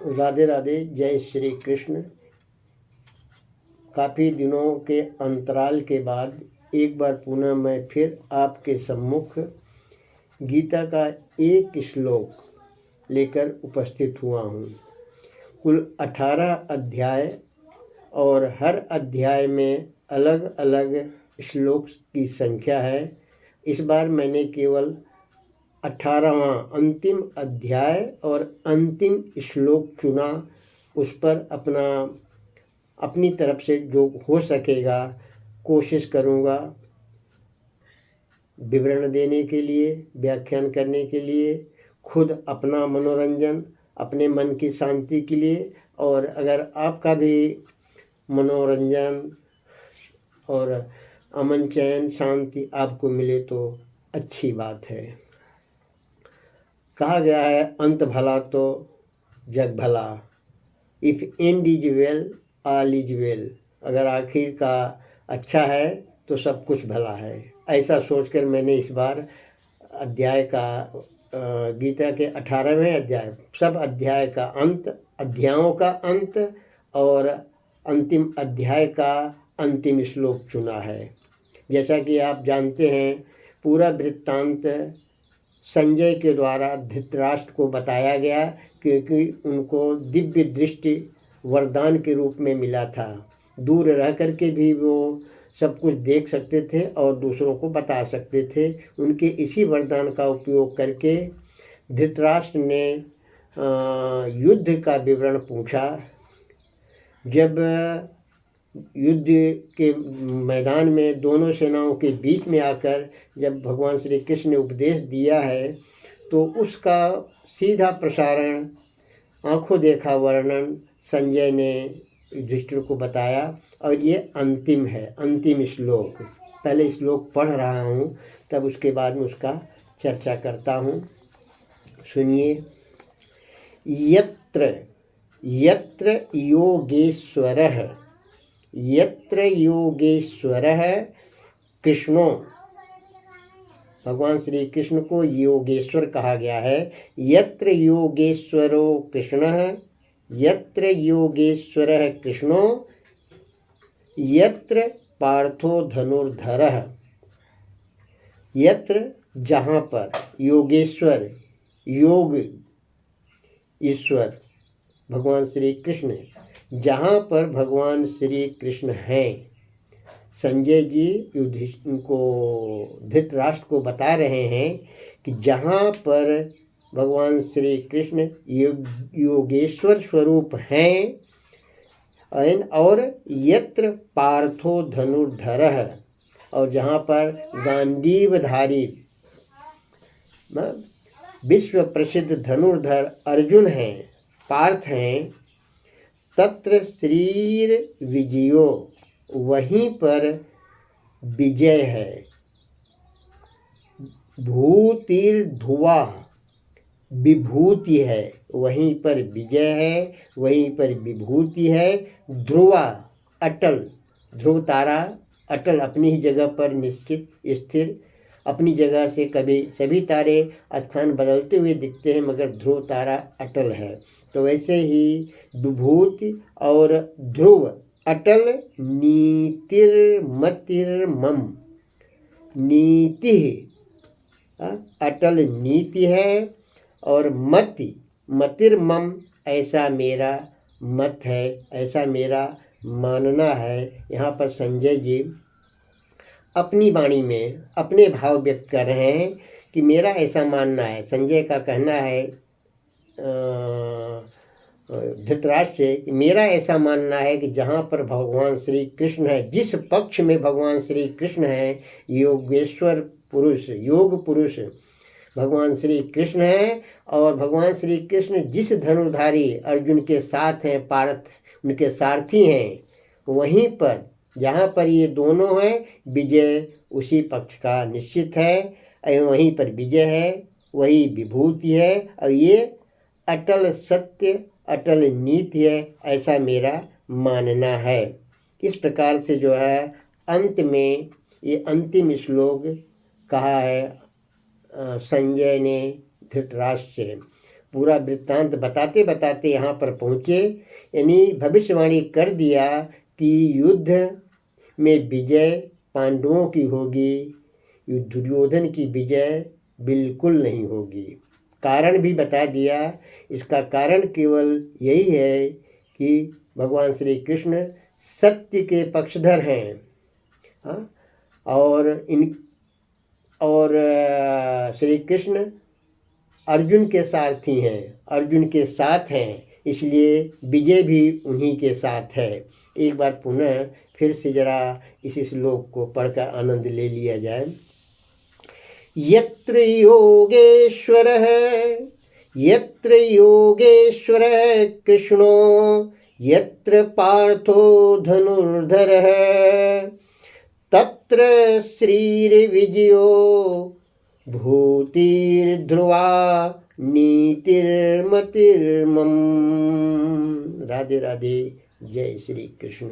राधे राधे, जय श्री कृष्ण। काफ़ी दिनों के अंतराल के बाद एक बार पुनः मैं फिर आपके सम्मुख गीता का एक श्लोक लेकर उपस्थित हुआ हूँ। कुल 18 अध्याय और हर अध्याय में अलग अलग श्लोक की संख्या है। इस बार मैंने केवल 18वां अंतिम अध्याय और अंतिम श्लोक चुना। उस पर अपनी तरफ से जो हो सकेगा कोशिश करूँगा विवरण देने के लिए, व्याख्यान करने के लिए, खुद अपना मनोरंजन, अपने मन की शांति के लिए, और अगर आपका भी मनोरंजन और अमन चैन शांति आपको मिले तो अच्छी बात है। कहा गया है अंत भला तो जग भला, if and is well all is well. अगर आखिर का अच्छा है तो सब कुछ भला है। ऐसा सोचकर मैंने इस बार अध्याय का गीता के 18वें अध्याय, सब अध्याय का अंत, अध्यायों का अंत और अंतिम अध्याय का अंतिम श्लोक चुना है। जैसा कि आप जानते हैं, पूरा वृत्तांत संजय के द्वारा धृतराष्ट्र को बताया गया, क्योंकि उनको दिव्य दृष्टि वरदान के रूप में मिला था। दूर रह कर के भी वो सब कुछ देख सकते थे और दूसरों को बता सकते थे। उनके इसी वरदान का उपयोग करके धृतराष्ट्र ने युद्ध का विवरण पूछा। जब युद्ध के मैदान में दोनों सेनाओं के बीच में आकर जब भगवान श्री कृष्ण ने उपदेश दिया है, तो उसका सीधा प्रसारण, आंखों देखा वर्णन संजय ने युधिष्ठिर को बताया। और ये अंतिम है, अंतिम श्लोक। पहले श्लोक पढ़ रहा हूँ, तब उसके बाद में उसका चर्चा करता हूँ। सुनिए। यत्र यत्र योगेश्वरः, यत्र योगेश्वरः कृष्णो, भगवान श्री कृष्ण को योगेश्वर कहा गया है। यत्र योगेश्वरो कृष्णः, यत्र योगेश्वरः कृष्णो, यत्र पार्थो धनुर्धरः। यत्र जहाँ पर, योगेश्वर योग ईश्वर भगवान श्री कृष्ण, जहाँ पर भगवान श्री कृष्ण हैं। संजय जी युधिष्ठिर को, धृतराष्ट्र को बता रहे हैं कि जहाँ पर भगवान श्री कृष्ण योगेश्वर स्वरूप हैं, और यत्र पार्थो धनुर्धरः, और जहाँ पर गांडीवधारी विश्व प्रसिद्ध धनुर्धर अर्जुन हैं, पार्थ हैं, तत्र श्रीर विजयो, वहीं पर विजय है। भूतिर्धुवा, विभूति है, वहीं पर विजय है, वहीं पर विभूति है। ध्रुवा, अटल, ध्रुव तारा अटल, अपनी ही जगह पर निश्चित स्थिर, अपनी जगह से कभी सभी तारे स्थान बदलते हुए दिखते हैं, मगर ध्रुव तारा अटल है। तो वैसे ही विभूति और ध्रुव अटल, नीतिर्मतिर्मम, नीति अटल नीति है, और मतिर्मम, ऐसा मेरा मत है, ऐसा मेरा मानना है। यहाँ पर संजय जी अपनी वाणी में अपने भाव व्यक्त कर रहे हैं कि मेरा ऐसा मानना है। संजय का कहना है धृतराष्ट्र से कि मेरा ऐसा मानना है कि जहाँ पर भगवान श्री कृष्ण है, जिस पक्ष में भगवान श्री कृष्ण है, योगेश्वर पुरुष, योग पुरुष भगवान श्री कृष्ण है, और भगवान श्री कृष्ण जिस धनुर्धारी अर्जुन के साथ हैं, पार्थ उनके सारथी हैं, वहीं पर जहाँ पर ये दोनों हैं, विजय उसी पक्ष का निश्चित है। वहीं पर विजय है, वही विभूति है, और ये अटल सत्य, अटल नीति है, ऐसा मेरा मानना है। इस प्रकार से जो है अंत में ये अंतिम श्लोक कहा है संजय ने धृतराष्ट्र से। पूरा वृत्तांत बताते बताते यहाँ पर पहुँचे। यानी भविष्यवाणी कर दिया कि युद्ध में विजय पांडवों की होगी, दुर्योधन की विजय बिल्कुल नहीं होगी। कारण भी बता दिया। इसका कारण केवल यही है कि भगवान श्री कृष्ण सत्य के पक्षधर हैं। हाँ, और श्री कृष्ण अर्जुन के सारथी हैं, अर्जुन के साथ हैं, इसलिए विजय भी उन्हीं के साथ है। एक बार पुनः फिर से जरा इस श्लोक को पढ़कर आनंद ले लिया जाए। यत्र योगेश्वरः कृष्णो यत्र पार्थो धनुर्धरः तत्र श्रीर्विजयो भूतिर्ध्रुवा नीतिर्मतिर्मम। राधे राधे। जय श्री कृष्ण।